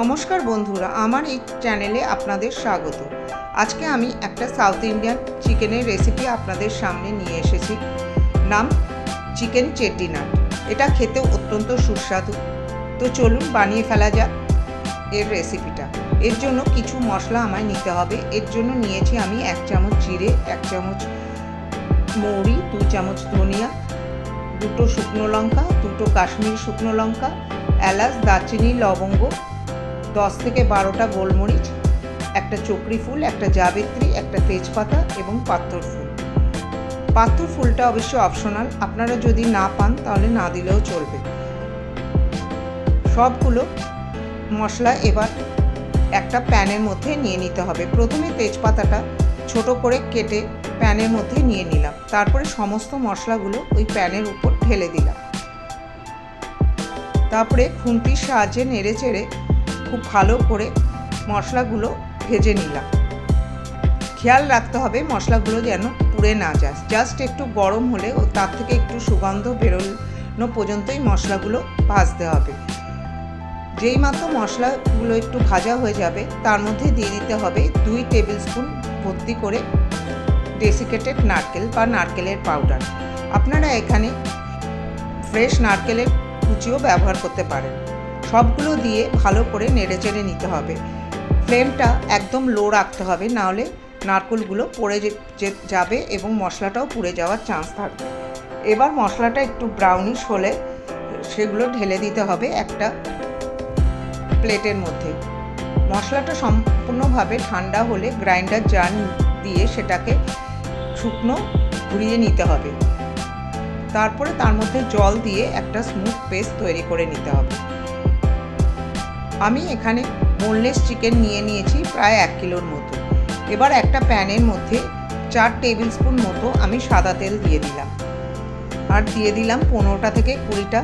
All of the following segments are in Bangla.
নমস্কার বন্ধুরা, আমার এই চ্যানেলে আপনাদের স্বাগত। আজকে আমি একটা সাউথ ইন্ডিয়ান চিকেনের রেসিপি আপনাদের সামনে নিয়ে এসেছি। নাম চিকেন চেট্টিনাট। এটা খেতে অত্যন্ত সুস্বাদু। তো চলুন বানিয়ে ফেলা যাক এর রেসিপিটা। এর জন্য কিছু মশলা আমায় নিতে হবে। এর জন্য নিয়েছি আমি 1 চামচ জিরে, 1 চামচ মৌরি, 2 চামচ ধনিয়া, 2টো শুকনো লঙ্কা, 2টো কাশ্মীরি শুকনো লঙ্কা, এলাচ, দারচিনি, লবঙ্গ, 10 থেকে 12টা গোলমরিচ, একটা চক্রি ফুল, একটা জাবিত্রী, একটা তেজপাতা এবং পাথর ফুল। পাথর ফুলটা অবশ্য অপশনাল, আপনারা যদি না পান তাহলে না দিলেও চলবে। সবগুলো মশলা এবার একটা প্যানের মধ্যে নিয়ে নিতে হবে। প্রথমে তেজপাতাটা ছোট করে কেটে প্যানের মধ্যে নিয়ে নিলাম। তারপরে সমস্ত মশলাগুলো ওই প্যানের উপর ঢেলে দিলাম। তারপরে খুন্তির সাহায্যে নেড়ে চেড়ে খুব ভালো করে মশলাগুলো ভেজে নিলাম। খেয়াল রাখতে হবে মশলাগুলো যেন পুড়ে না যায়। জাস্ট একটু গরম হলে ও তার থেকে একটু সুগন্ধ বেরোনো পর্যন্তই মশলাগুলো ভাজতে হবে। যেই মাত্র মশলাগুলো একটু ভাজা হয়ে যাবে তার মধ্যে দিয়ে দিতে হবে 2 টেবিল স্পুন ভর্তি করে ডেসিকেটেড নারকেল বা নারকেলের পাউডার। আপনারা এখানে ফ্রেশ নারকেলের কুচিও ব্যবহার করতে পারেন। সবগুলো দিয়ে ভালো করে নেড়েচেড়ে নিতে হবে। ফ্লেমটা একদম লো রাখতে হবে, নাহলে নারকেলগুলো পড়ে যাবে এবং মশলাটাও পুড়ে যাওয়ার চান্স থাকবে। এবার মশলাটা একটু ব্রাউনিশ হলে সেগুলো ঢেলে দিতে হবে একটা প্লেটের মধ্যে। মশলাটা সম্পূর্ণভাবে ঠান্ডা হলে গ্রাইন্ডার জার দিয়ে সেটাকে শুকনো ঘুরিয়ে নিতে হবে। তারপরে তার মধ্যে জল দিয়ে একটা স্মুথ পেস্ট তৈরি করে নিতে হবে। আমি এখানে বোনলেস চিকেন নিয়ে নিয়েছি প্রায় 1 কিলোর মতো। এবার একটা প্যানের মধ্যে 4 টেবিল স্পুন মতো আমি সাদা তেল দিয়ে দিলাম, আর দিয়ে দিলাম 15টা থেকে 20টা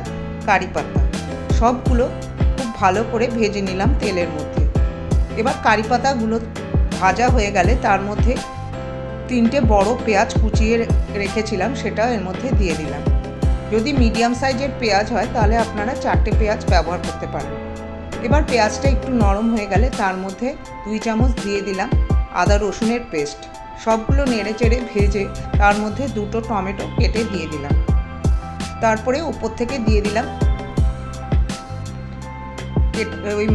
কারি পাতা। সবগুলো খুব ভালো করে ভেজে নিলাম তেলের মধ্যে। এবার কারি পাতাগুলো ভাজা হয়ে গেলে তার মধ্যে 3টে বড় পেঁয়াজ কুচিয়ে রেখেছিলাম, সেটা এর মধ্যে দিয়ে দিলাম। যদি মিডিয়াম সাইজের পেঁয়াজ হয় তাহলে আপনারা 4টে পেঁয়াজ ব্যবহার করতে পারেন। এবার পেঁয়াজটা একটু নরম হয়ে গেলে তার মধ্যে 2 চামচ দিয়ে দিলাম আদা রসুনের পেস্ট। সবগুলো নেড়ে চেড়ে ভেজে তার মধ্যে 2টো টমেটো কেটে দিয়ে দিলাম। তারপরে উপর থেকে দিয়ে দিলাম ওই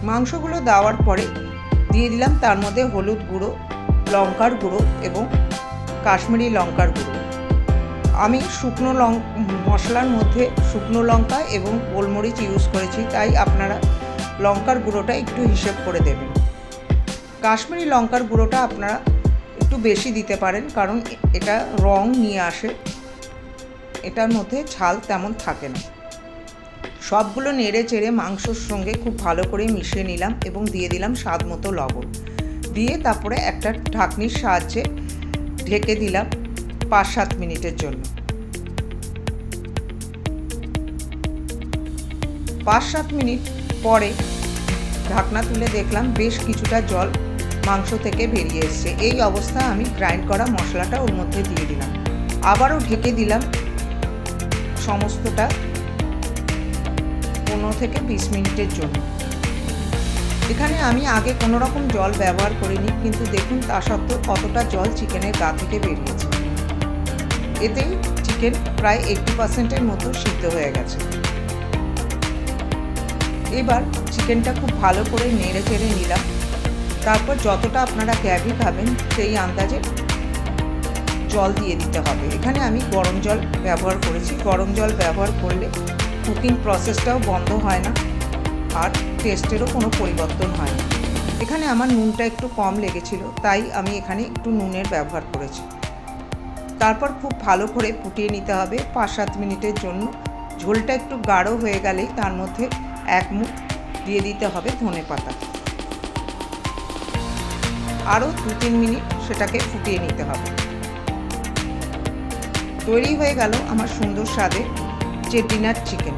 মাংসগুলো দেওয়ার পরে দিয়ে দিলাম তার মধ্যে হলুদ গুঁড়ো, লঙ্কার গুঁড়ো এবং কাশ্মীরি লঙ্কার গুঁড়ো। আমি মশলার মধ্যে শুকনো লঙ্কা এবং গোলমরিচ ইউজ করেছি, তাই আপনারা লঙ্কার গুঁড়োটা একটু হিসেব করে দেবেন। কাশ্মীরি লঙ্কার গুঁড়োটা আপনারা একটু বেশি দিতে পারেন, কারণ এটা রং নিয়ে আসে, এটার মধ্যে ঝাল তেমন থাকে না। সবগুলো নেড়ে চেড়ে মাংসর সঙ্গে খুব ভালো করে মিশিয়ে নিলাম এবং দিয়ে দিলাম স্বাদ মতো লবণ। দিয়ে তারপরে একটা ঢাকনির সাহায্যে ঢেকে দিলাম 5-7 মিনিটের জন্য। 5-7 মিনিট পরে ঢাকনা তুলে দেখলাম বেশ কিছুটা জল মাংস থেকে বেরিয়ে এসছে। এই অবস্থায় আমি গ্রাইন্ড করা মশলাটা ওর মধ্যে দিয়ে দিলাম। আবারও ঢেকে দিলাম সমস্তটা 15 থেকে 20 মিনিটের জন্য। এখানে আমি আগে কোনো রকম জল ব্যবহার করিনি, কিন্তু দেখুন তা সত্ত্বেও কতটা জল চিকেনের গা থেকে বেরিয়েছে। এতেই চিকেন প্রায় 80%-এর মতো সিদ্ধ হয়ে গেছে। এবার চিকেনটা খুব ভালো করে নেড়ে চেড়ে নিলাম। তারপর যতটা আপনারা গ্রেভি খাবেন সেই আন্দাজে জল দিয়ে দিতে হবে। এখানে আমি গরম জল ব্যবহার করেছি। গরম জল ব্যবহার করলে কুকিং প্রসেসটাও বন্ধ হয় না, আর টেস্টেরও কোনো পরিবর্তন হয় না। এখানে আমার নুনটা একটু কম লেগেছিল, তাই আমি এখানে একটু নুনের ব্যবহার করেছি। তারপর খুব ভালো করে ফুটিয়ে নিতে হবে 5-7 মিনিটের জন্য। ঝোলটা একটু গাঢ় হয়ে গেলেই তার মধ্যে 1 মুঠ দিয়ে দিতে হবে ধনেপাতা। আরও 2-3 মিনিট সেটাকে ফুটিয়ে নিতে হবে। তৈরি হয়ে গেল আমার সুন্দর স্বাদের চেট্টিনাট চিকেন।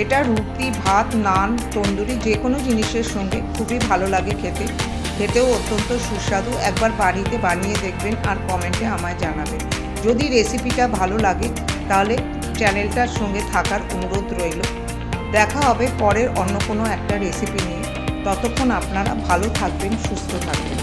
এটা রুটি, ভাত, নান, তন্দুরি যে কোনো জিনিসের সঙ্গে খুবই ভালো লাগে খেতে। খেতেও অত্যন্ত সুস্বাদু। একবার বাড়িতে বানিয়ে দেখবেন আর কমেন্টে আমায় জানাবেন। যদি রেসিপিটা ভালো লাগে তাহলে চ্যানেলটার সঙ্গে থাকার অনুরোধ রইল। দেখা হবে পরের অন্য কোনো একটা রেসিপি নিয়ে। ততক্ষণ আপনারা ভালো থাকবেন, সুস্থ থাকবেন।